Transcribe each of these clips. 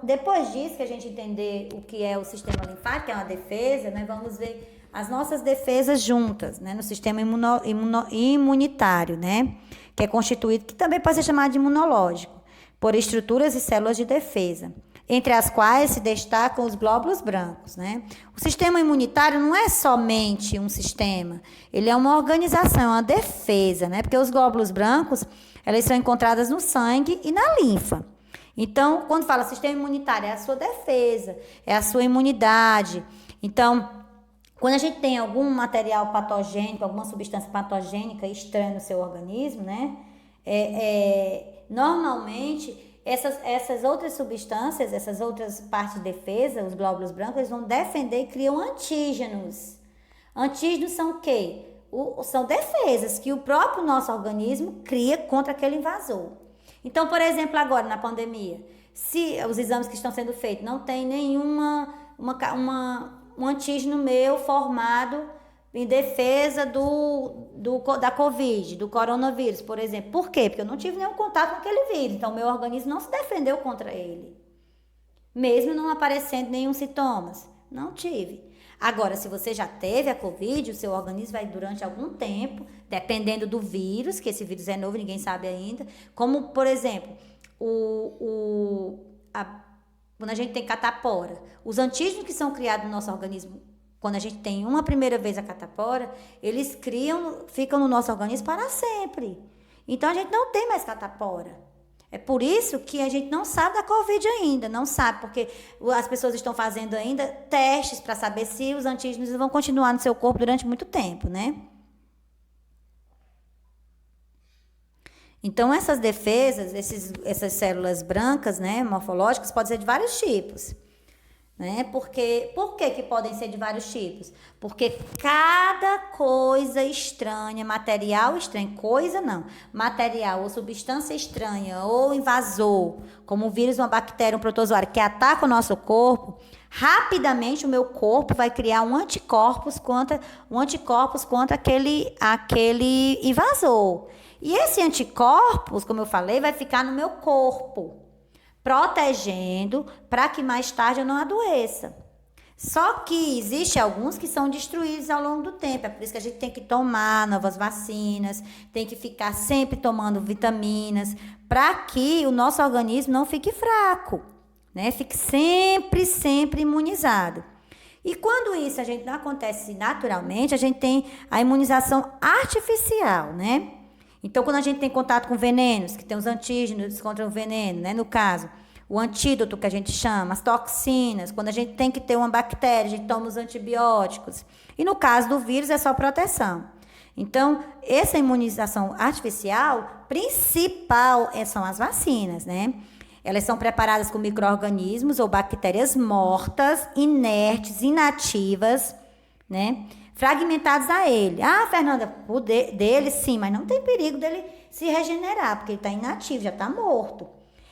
depois disso que a gente entender o que é o sistema linfático, que é uma defesa, né, vamos ver as nossas defesas juntas, né, no sistema imunitário, né, que é constituído, que também pode ser chamado de imunológico, por estruturas e células de defesa, entre as quais se destacam os glóbulos brancos, né? O sistema imunitário não é somente um sistema, ele é uma organização, uma defesa, né? Porque os glóbulos brancos, elas são encontradas no sangue e na linfa. Então, quando fala sistema imunitário, é a sua defesa, é a sua imunidade. Então, quando a gente tem algum material patogênico, alguma substância patogênica estranha no seu organismo, né? Normalmente, essas outras substâncias, essas outras partes de defesa, os glóbulos brancos, eles vão defender e criam antígenos. Antígenos são o quê? São defesas que o próprio nosso organismo cria contra aquele invasor. Então, por exemplo, agora na pandemia, se os exames que estão sendo feitos não tem nenhuma um antígeno meu formado em defesa da Covid, do coronavírus, por exemplo. Por quê? Porque eu não tive nenhum contato com aquele vírus, então meu organismo não se defendeu contra ele. Mesmo não aparecendo nenhum sintomas. Não tive. Agora, se você já teve a Covid, o seu organismo vai durante algum tempo, dependendo do vírus, que esse vírus é novo, ninguém sabe ainda, como, por exemplo, quando a gente tem catapora, os antígenos que são criados no nosso organismo, quando a gente tem uma primeira vez a catapora, eles ficam no nosso organismo para sempre. Então, a gente não tem mais catapora. É por isso que a gente não sabe da Covid ainda, não sabe, porque as pessoas estão fazendo ainda testes para saber se os antígenos vão continuar no seu corpo durante muito tempo, né? Então, essas defesas, essas células brancas, né, morfológicas, podem ser de vários tipos. Né? Por que podem ser de vários tipos? Porque cada coisa estranha, material estranho, coisa não, material ou substância estranha ou invasor, como um vírus, uma bactéria, um protozoário que ataca o nosso corpo, rapidamente o meu corpo vai criar um anticorpos contra aquele invasor. E esse anticorpos, como eu falei, vai ficar no meu corpo, protegendo para que mais tarde eu não adoeça. Só que existe alguns que são destruídos ao longo do tempo. É por isso que a gente tem que tomar novas vacinas, tem que ficar sempre tomando vitaminas, para que o nosso organismo não fique fraco, né? Fique sempre imunizado. E quando isso a gente não acontece naturalmente, a gente tem a imunização artificial, né? Então, quando a gente tem contato com venenos, que tem os antígenos contra o veneno, né? No caso, o antídoto que a gente chama, as toxinas, quando a gente tem que ter uma bactéria, a gente toma os antibióticos. E no caso do vírus, é só proteção. Então, essa imunização artificial, principal são as vacinas, né? Elas são preparadas com micro-organismos ou bactérias mortas, inertes, inativas, né? Fragmentados a ele. Ah, Fernanda, o dele sim, mas não tem perigo dele se regenerar, porque ele está inativo, já está morto.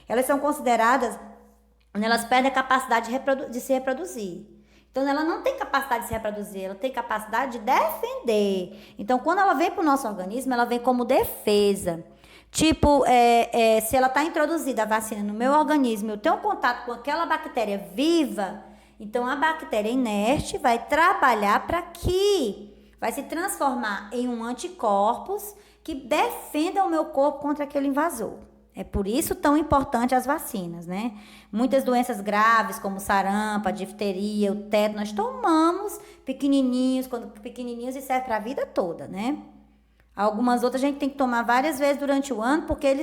Elas são consideradas, elas perdem a capacidade de se reproduzir. Então, ela não tem capacidade de se reproduzir, ela tem capacidade de defender. Então, quando ela vem para o nosso organismo, ela vem como defesa. Tipo, se ela está introduzida a vacina no meu organismo, eu tenho contato com aquela bactéria viva, então a bactéria inerte vai trabalhar vai se transformar em um anticorpos que defenda o meu corpo contra aquele invasor. É por isso tão importante as vacinas, né? Muitas doenças graves, como sarampo, a difteria, o tétano, nós tomamos pequenininhos, e serve para a vida toda, né? Algumas outras a gente tem que tomar várias vezes durante o ano, porque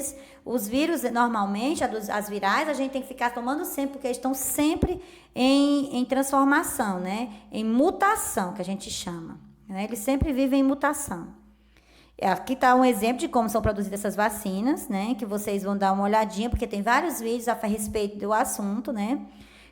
os vírus, normalmente, as virais, a gente tem que ficar tomando sempre, porque eles estão sempre em transformação, né? Em mutação, que a gente chama, né? Eles sempre vivem em mutação. Aqui está um exemplo de como são produzidas essas vacinas, né? Que vocês vão dar uma olhadinha, porque tem vários vídeos a respeito do assunto, né?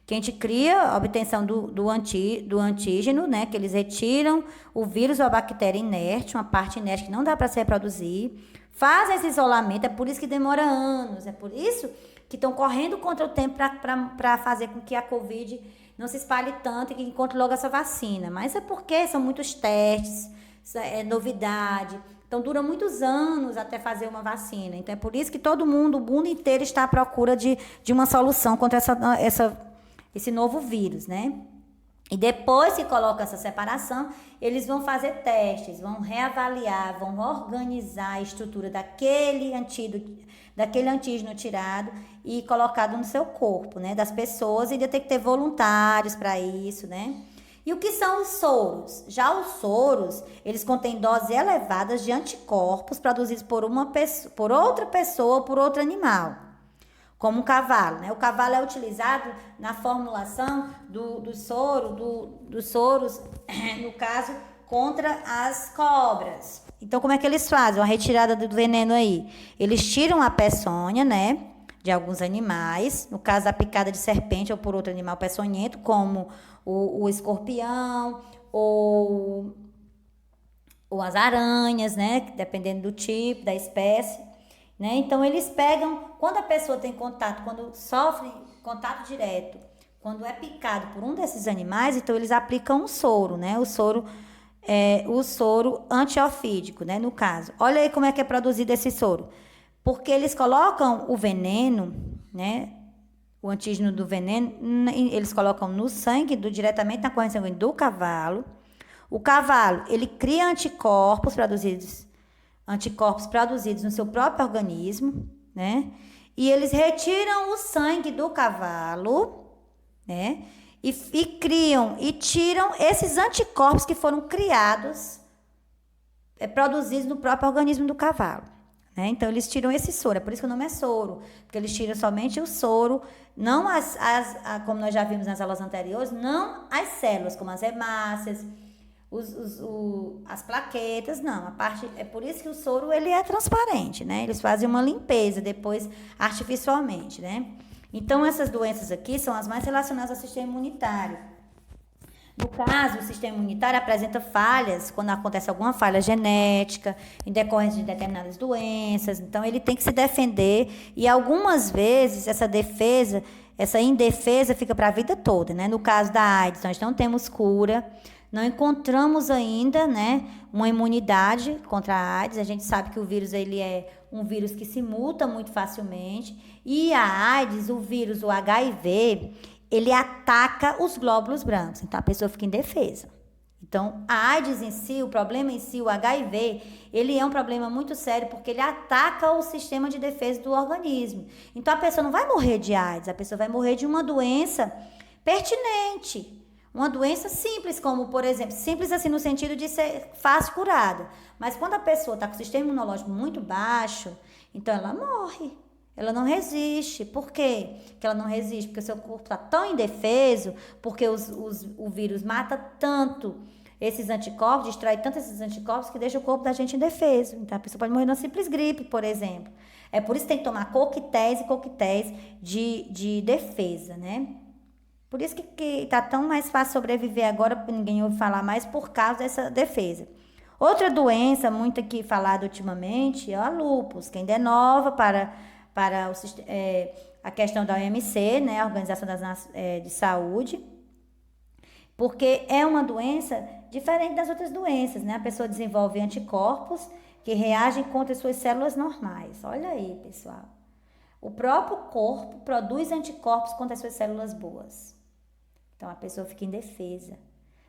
Que a gente cria a obtenção do antígeno, né? Que eles retiram o vírus ou a bactéria inerte, uma parte inerte que não dá para se reproduzir, fazem esse isolamento, é por isso que demora anos, é por isso que estão correndo contra o tempo para fazer com que a Covid não se espalhe tanto e que encontre logo essa vacina. Mas é porque são muitos testes, é novidade. Então, dura muitos anos até fazer uma vacina. Então, é por isso que todo mundo, o mundo inteiro está à procura de uma solução contra esse novo vírus, né? E depois que coloca essa separação, eles vão fazer testes, vão reavaliar, vão organizar a estrutura daquele antígeno tirado e colocado no seu corpo, né, das pessoas, e ainda tem que ter voluntários para isso, né? E o que são os soros? Já os soros, eles contêm doses elevadas de anticorpos produzidos por outra pessoa ou por outro animal, como um cavalo, né? O cavalo é utilizado na formulação dos soros, no caso, contra as cobras. Então, como é que eles fazem? Uma retirada do veneno aí. Eles tiram a peçonha, né, de alguns animais, no caso, a picada de serpente ou por outro animal peçonhento, como o escorpião ou as aranhas, né, dependendo do tipo, da espécie. Né? Então, eles pegam, quando a pessoa tem contato, quando sofre contato direto, quando é picado por um desses animais, então eles aplicam um soro, né? O soro antiofídico, né? No caso. Olha aí como é que é produzido esse soro. Porque eles colocam o veneno, né? O antígeno do veneno, eles colocam no sangue, diretamente na corrente sanguínea do cavalo. O cavalo, ele cria anticorpos produzidos no seu próprio organismo, né? E eles retiram o sangue do cavalo, né? E criam e tiram esses anticorpos que foram criados, produzidos no próprio organismo do cavalo, né? Então, eles tiram esse soro, é por isso que o nome é soro, porque eles tiram somente o soro, não como nós já vimos nas aulas anteriores, não as células, como as hemácias, as plaquetas, não, é por isso que o soro ele é transparente, né? Eles fazem uma limpeza depois artificialmente, né? Então, essas doenças aqui são as mais relacionadas ao sistema imunitário. No caso, o sistema imunitário apresenta falhas, quando acontece alguma falha genética, em decorrência de determinadas doenças, então ele tem que se defender, e algumas vezes essa indefesa fica para a vida toda, né? No caso da AIDS, nós não temos cura, não encontramos ainda, né, uma imunidade contra a AIDS. A gente sabe que o vírus ele é um vírus que se muta muito facilmente. E a AIDS, o vírus, o HIV, ele ataca os glóbulos brancos. Então, a pessoa fica indefesa. Então, a AIDS em si, o problema em si, o HIV, ele é um problema muito sério porque ele ataca o sistema de defesa do organismo. Então, a pessoa não vai morrer de AIDS, a pessoa vai morrer de uma doença pertinente. Uma doença simples, como, por exemplo, simples assim no sentido de ser fácil curada. Mas quando a pessoa está com o sistema imunológico muito baixo, então ela morre. Ela não resiste. Por quê que ela não resiste? Porque o seu corpo está tão indefeso, porque o vírus mata tanto esses anticorpos, destrói tanto esses anticorpos, que deixa o corpo da gente indefeso. Então, a pessoa pode morrer de uma simples gripe, por exemplo. É por isso que tem que tomar coquetéis e coquetéis de defesa, né? Por isso que está tão mais fácil sobreviver agora, porque ninguém ouve falar mais, por causa dessa defesa. Outra doença muito aqui falada ultimamente é a lúpus, que ainda é nova para a questão da OMC, né, a Organização de Saúde, porque é uma doença diferente das outras doenças, né? A pessoa desenvolve anticorpos que reagem contra as suas células normais. Olha aí, pessoal. O próprio corpo produz anticorpos contra as suas células boas. Então, a pessoa fica indefesa.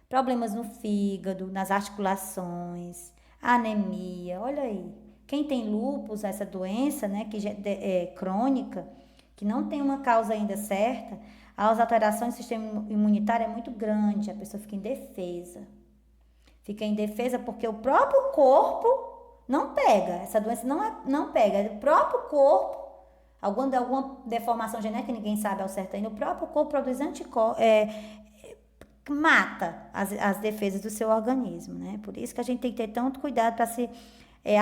Problemas no fígado, nas articulações, anemia, olha aí. Quem tem lúpus, essa doença, né, que é crônica, que não tem uma causa ainda certa, as alterações do sistema imunitário é muito grande, a pessoa fica indefesa. Fica indefesa porque o próprio corpo não pega, essa doença não pega, é o próprio corpo. Alguma deformação genética, ninguém sabe ao certo ainda, o próprio corpo produz anticorpos, mata as defesas do seu organismo, né? Por isso que a gente tem que ter tanto cuidado para se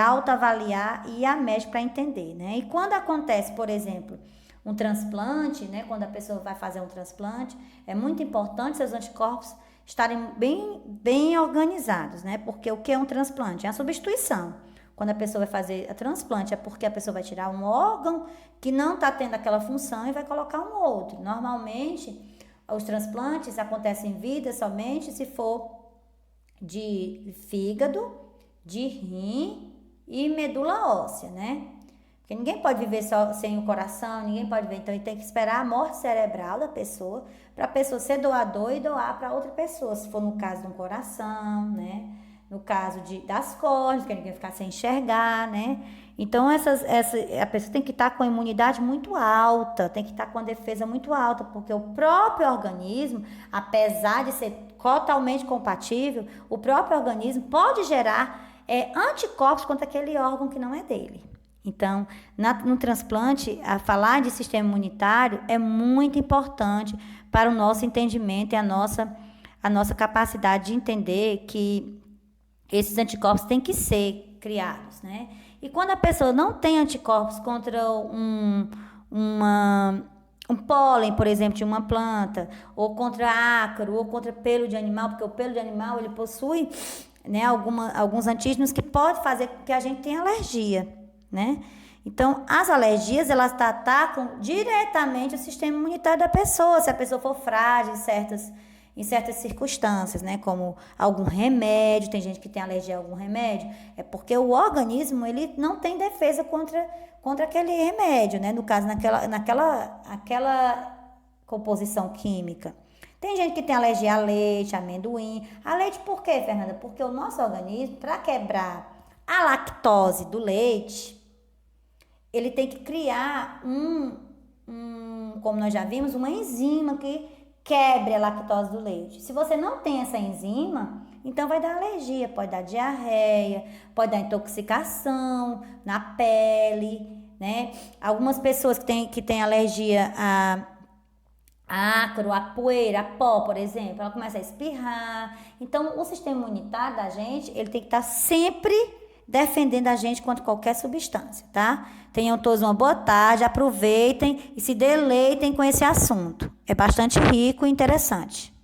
autoavaliar e ir a médico para entender, né? E quando acontece, por exemplo, um transplante, né? Quando a pessoa vai fazer um transplante, é muito importante seus anticorpos estarem bem organizados, né? Porque o que é um transplante? É a substituição. Quando a pessoa vai fazer a transplante, é porque a pessoa vai tirar um órgão que não está tendo aquela função e vai colocar um outro. Normalmente, os transplantes acontecem em vida somente se for de fígado, de rim e medula óssea, né? Porque ninguém pode viver só sem o coração, ninguém pode viver. Então, ele tem que esperar a morte cerebral da pessoa, para a pessoa ser doador e doar para outra pessoa. Se for no caso de um coração, né? No caso das córneas, que ninguém ficar sem enxergar, né? Então, a pessoa tem que estar com a imunidade muito alta, tem que estar com a defesa muito alta, porque o próprio organismo, apesar de ser totalmente compatível, o próprio organismo pode gerar anticorpos contra aquele órgão que não é dele. Então, no transplante, a falar de sistema imunitário é muito importante para o nosso entendimento e a nossa capacidade de entender que esses anticorpos têm que ser criados, né? E quando a pessoa não tem anticorpos contra um pólen, por exemplo, de uma planta, ou contra ácaro, ou contra pelo de animal, porque o pelo de animal ele possui, né, alguns antígenos que pode fazer com que a gente tenha alergia, né? Então, as alergias, elas atacam diretamente o sistema imunitário da pessoa, se a pessoa for frágil em certas circunstâncias, né? Como algum remédio, tem gente que tem alergia a algum remédio, é porque o organismo, ele não tem defesa contra aquele remédio, né? No caso, naquela composição química. Tem gente que tem alergia a leite, a amendoim. A leite por quê, Fernanda? Porque o nosso organismo, para quebrar a lactose do leite, ele tem que criar como nós já vimos, uma enzima que quebre a lactose do leite. Se você não tem essa enzima, então vai dar alergia, pode dar diarreia, pode dar intoxicação na pele, né? Algumas pessoas que têm alergia a ácaro, a poeira, a pó, por exemplo, ela começa a espirrar. Então, o sistema imunitário da gente, ele tem que estar sempre defendendo a gente contra qualquer substância, tá? Tenham todos uma boa tarde, aproveitem e se deleitem com esse assunto. É bastante rico e interessante.